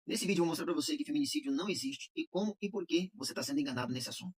Nesse vídeo eu vou mostrar para você que feminicídio não existe e como e por que você está sendo enganado nesse assunto.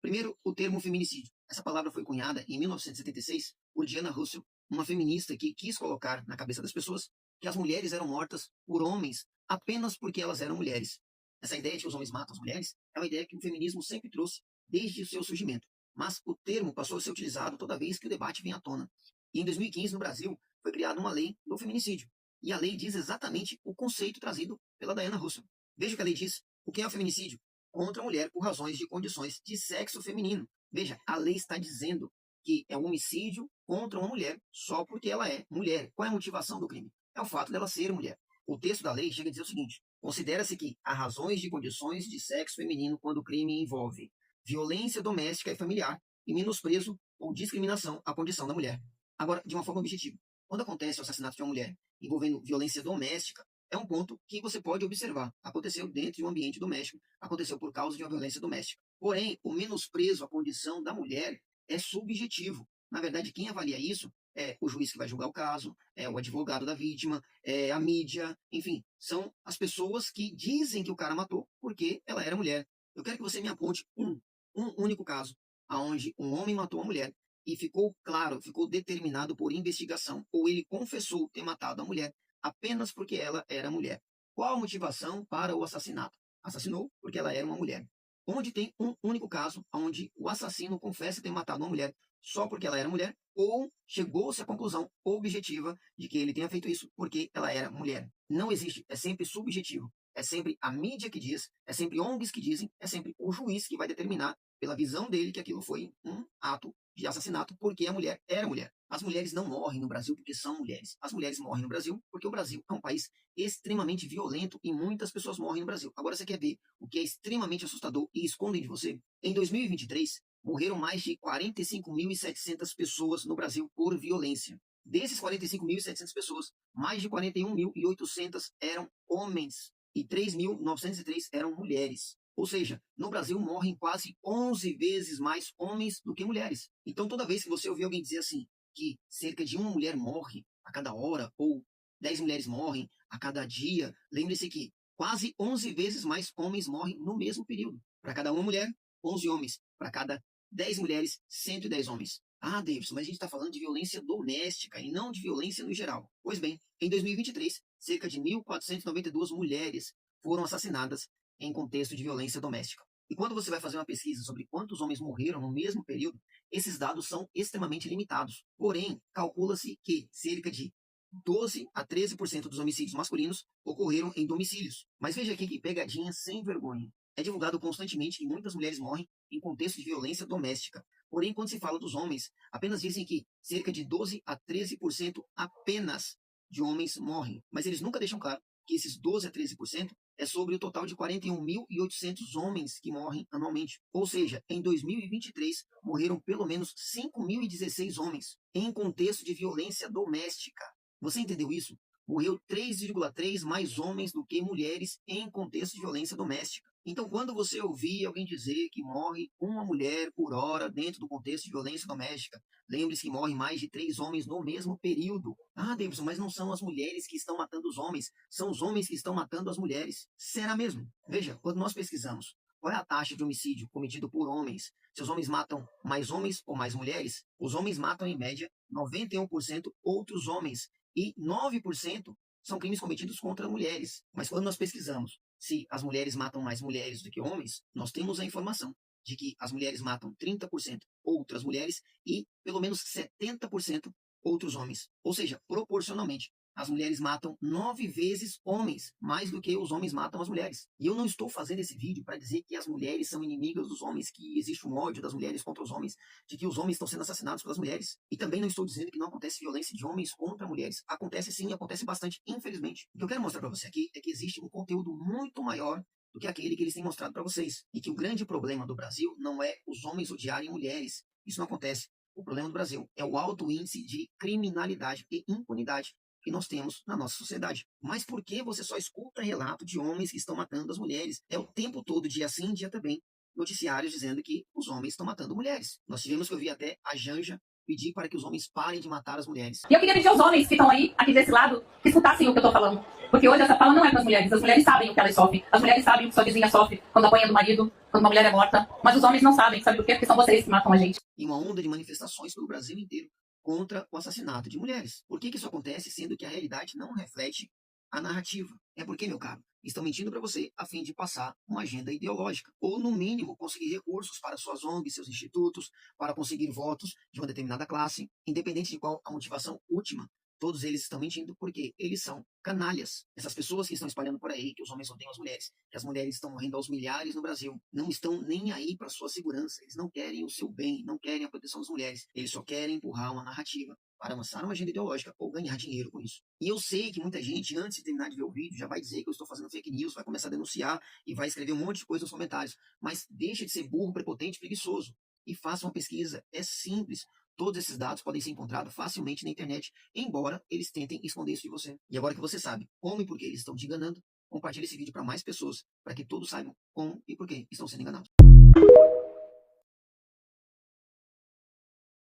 Primeiro, o termo feminicídio. Essa palavra foi cunhada em 1976 por Diana Russell, uma feminista que quis colocar na cabeça das pessoas que as mulheres eram mortas por homens apenas porque elas eram mulheres. Essa ideia de que os homens matam as mulheres é uma ideia que o feminismo sempre trouxe desde o seu surgimento. Mas o termo passou a ser utilizado toda vez que o debate vem à tona. E em 2015, no Brasil, foi criada uma lei do feminicídio. E a lei diz exatamente o conceito trazido pela Diana Russell. Veja o que a lei diz. O que é o feminicídio? Contra a mulher por razões de condições de sexo feminino. Veja, a lei está dizendo que é um homicídio contra uma mulher só porque ela é mulher. Qual é a motivação do crime? É o fato dela ser mulher. O texto da lei chega a dizer o seguinte: considera-se que há razões de condições de sexo feminino quando o crime envolve violência doméstica e familiar e menosprezo ou discriminação à condição da mulher. Agora, de uma forma objetiva, quando acontece o assassinato de uma mulher envolvendo violência doméstica, é um ponto que você pode observar. Aconteceu dentro de um ambiente doméstico, aconteceu por causa de uma violência doméstica. Porém, o menosprezo à condição da mulher é subjetivo. Na verdade, quem avalia isso é o juiz que vai julgar o caso, é o advogado da vítima, é a mídia, enfim, são as pessoas que dizem que o cara matou porque ela era mulher. Eu quero que você me aponte um único caso onde um homem matou uma mulher e ficou claro, ficou determinado por investigação, ou ele confessou ter matado a mulher apenas porque ela era mulher. Qual a motivação para o assassinato? Assassinou porque ela era uma mulher. Onde tem um único caso onde o assassino confessa ter matado uma mulher só porque ela era mulher, ou chegou-se à conclusão objetiva de que ele tenha feito isso porque ela era mulher. Não existe, é sempre subjetivo. É sempre a mídia que diz, é sempre ONGs que dizem, é sempre o juiz que vai determinar, pela visão dele, que aquilo foi um ato de assassinato porque a mulher era mulher. As mulheres não morrem no Brasil porque são mulheres. As mulheres morrem no Brasil porque o Brasil é um país extremamente violento e muitas pessoas morrem no Brasil. Agora você quer ver o que é extremamente assustador e escondem de você? Em 2023, morreram mais de 45.700 pessoas no Brasil por violência. Desses 45.700 pessoas, mais de 41.800 eram homens e 3.903 eram mulheres. Ou seja, no Brasil morrem quase 11 vezes mais homens do que mulheres. Então, toda vez que você ouvir alguém dizer assim, que cerca de uma mulher morre a cada hora, ou 10 mulheres morrem a cada dia, lembre-se que quase 11 vezes mais homens morrem no mesmo período. Para cada uma mulher, 11 homens. Para cada 10 mulheres, 110 homens. Ah, Davidson, mas a gente está falando de violência doméstica e não de violência no geral. Pois bem, em 2023, cerca de 1.492 mulheres foram assassinadas em contexto de violência doméstica. E quando você vai fazer uma pesquisa sobre quantos homens morreram no mesmo período, esses dados são extremamente limitados. Porém, calcula-se que cerca de 12 a 13% dos homicídios masculinos ocorreram em domicílios. Mas veja aqui que pegadinha sem vergonha. É divulgado constantemente que muitas mulheres morrem em contexto de violência doméstica. Porém, quando se fala dos homens, apenas dizem que cerca de 12 a 13% apenas de homens morrem. Mas eles nunca deixam claro que esses 12 a 13% é sobre o total de 41.800 homens que morrem anualmente. Ou seja, em 2023, morreram pelo menos 5.016 homens em contexto de violência doméstica. Você entendeu isso? Morreu 3,3 mais homens do que mulheres em contexto de violência doméstica. Então, quando você ouvir alguém dizer que morre uma mulher por hora dentro do contexto de violência doméstica, lembre-se que morrem mais de 3 homens no mesmo período. Ah, Davidson, mas não são as mulheres que estão matando os homens, são os homens que estão matando as mulheres. Será mesmo? Veja, quando nós pesquisamos qual é a taxa de homicídio cometido por homens, se os homens matam mais homens ou mais mulheres, os homens matam em média 91% outros homens e 9% são crimes cometidos contra mulheres. Mas quando nós pesquisamos se as mulheres matam mais mulheres do que homens, nós temos a informação de que as mulheres matam 30% outras mulheres e pelo menos 70% outros homens. Ou seja, proporcionalmente, as mulheres matam 9 vezes homens, mais do que os homens matam as mulheres. E eu não estou fazendo esse vídeo para dizer que as mulheres são inimigas dos homens, que existe um ódio das mulheres contra os homens, de que os homens estão sendo assassinados pelas mulheres. E também não estou dizendo que não acontece violência de homens contra mulheres. Acontece sim, acontece bastante, infelizmente. O que eu quero mostrar para você aqui é que existe um conteúdo muito maior do que aquele que eles têm mostrado para vocês. E que o grande problema do Brasil não é os homens odiarem mulheres. Isso não acontece. O problema do Brasil é o alto índice de criminalidade e impunidade que nós temos na nossa sociedade. Mas por que você só escuta relato de homens que estão matando as mulheres? É o tempo todo, dia sim, dia também, noticiários dizendo que os homens estão matando mulheres. Nós tivemos que ouvir até a Janja pedir para que os homens parem de matar as mulheres. E eu queria pedir aos homens que estão aí, aqui desse lado, que escutassem o que eu tô falando. Porque hoje essa fala não é para as mulheres. As mulheres sabem o que elas sofrem. As mulheres sabem o que sua vizinha sofre quando apanha do marido, quando uma mulher é morta. Mas os homens não sabem. Sabe por quê? Porque são vocês que matam a gente. E uma onda de manifestações pelo Brasil inteiro contra o assassinato de mulheres. Por que isso acontece, sendo que a realidade não reflete a narrativa? É porque, meu caro, estão mentindo para você a fim de passar uma agenda ideológica, ou no mínimo conseguir recursos para suas ONGs, seus institutos, para conseguir votos de uma determinada classe, independente de qual a motivação última. Todos eles estão mentindo porque eles são canalhas. Essas pessoas que estão espalhando por aí que os homens odeiam as mulheres, que as mulheres estão morrendo aos milhares no Brasil, não estão nem aí para sua segurança. Eles não querem o seu bem, não querem a proteção das mulheres. Eles só querem empurrar uma narrativa para avançar uma agenda ideológica ou ganhar dinheiro com isso. E eu sei que muita gente, antes de terminar de ver o vídeo, já vai dizer que eu estou fazendo fake news, vai começar a denunciar e vai escrever um monte de coisa nos comentários. Mas deixa de ser burro, prepotente, preguiçoso e faça uma pesquisa. É simples. Todos esses dados podem ser encontrados facilmente na internet, embora eles tentem esconder isso de você. E agora que você sabe como e por que eles estão te enganando, compartilhe esse vídeo para mais pessoas, para que todos saibam como e por que estão sendo enganados.